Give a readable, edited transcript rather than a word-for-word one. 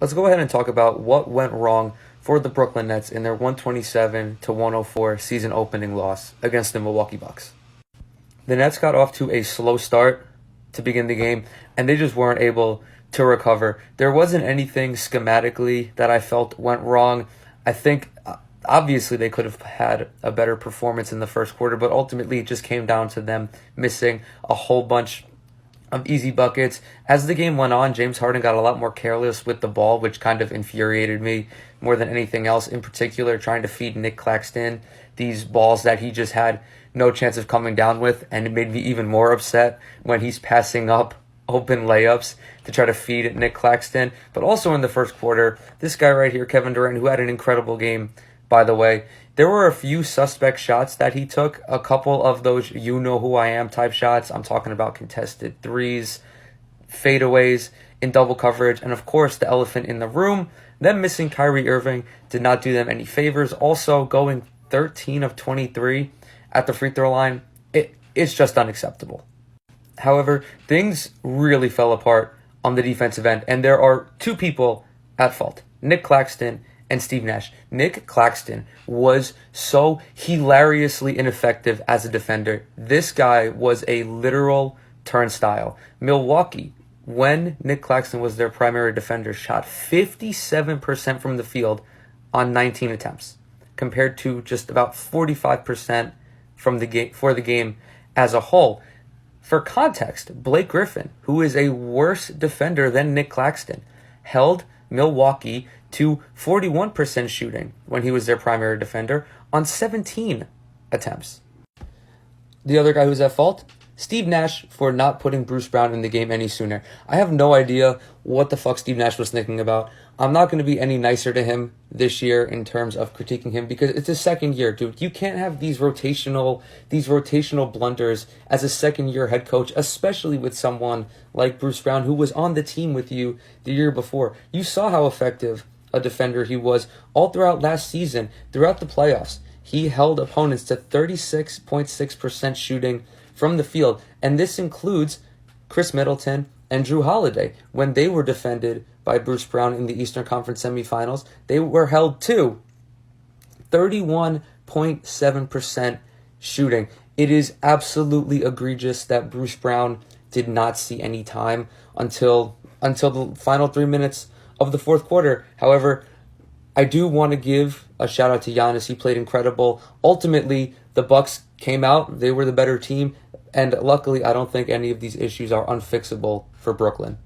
let's go ahead and talk about what went wrong for the Brooklyn Nets in their 127-104 season opening loss against the Milwaukee Bucks. The Nets got off to a slow start to begin the game, and they just weren't able to recover. There wasn't anything schematically that I felt went wrong. I think obviously they could have had a better performance in the first quarter, but ultimately it just came down to them missing a whole bunch of easy buckets. As the game went on, James Harden got a lot more careless with the ball, which kind of infuriated me more than anything else. In particular, trying to feed Nick Claxton these balls that he just had no chance of coming down with, and it made me even more upset when he's passing up open layups to try to feed Nick Claxton. But also in the first quarter, this guy right here, Kevin Durant, who had an incredible game, by the way, there were a few suspect shots that he took, a couple of those you-know-who-I-am type shots. I'm talking about contested threes, fadeaways in double coverage, and of course the elephant in the room, them missing Kyrie Irving did not do them any favors. Also going 13 of 23 at the free throw line, it's just unacceptable. However, things really fell apart on the defensive end, and there are two people at fault, Nick Claxton and Steve Nash. Nick Claxton was so hilariously ineffective as a defender. This guy was a literal turnstile. Milwaukee, when Nick Claxton was their primary defender, shot 57% from the field on 19 attempts, compared to just about 45% from the game for the game as a whole. For context, Blake Griffin, who is a worse defender than Nick Claxton, held Milwaukee to 41% shooting when he was their primary defender on 17 attempts. The other guy who's at fault, Steve Nash, for not putting Bruce Brown in the game any sooner. I have no idea what the fuck Steve Nash was thinking about. I'm not going to be any nicer to him this year in terms of critiquing him because it's his second year, dude. You can't have these rotational blunders as a second-year head coach, especially with someone like Bruce Brown, who was on the team with you the year before. You saw how effective a defender he was all throughout last season, throughout the playoffs. He held opponents to 36.6% shooting from the field, and this includes Chris Middleton and Drew Holiday. When they were defended by Bruce Brown in the Eastern Conference semifinals, they were held to 31.7% shooting. It is absolutely egregious that Bruce Brown did not see any time until the final 3 minutes of the fourth quarter. However, I do want to give a shout out to Giannis. He played incredible. Ultimately, the Bucks came out. They were the better team. And luckily, I don't think any of these issues are unfixable for Brooklyn.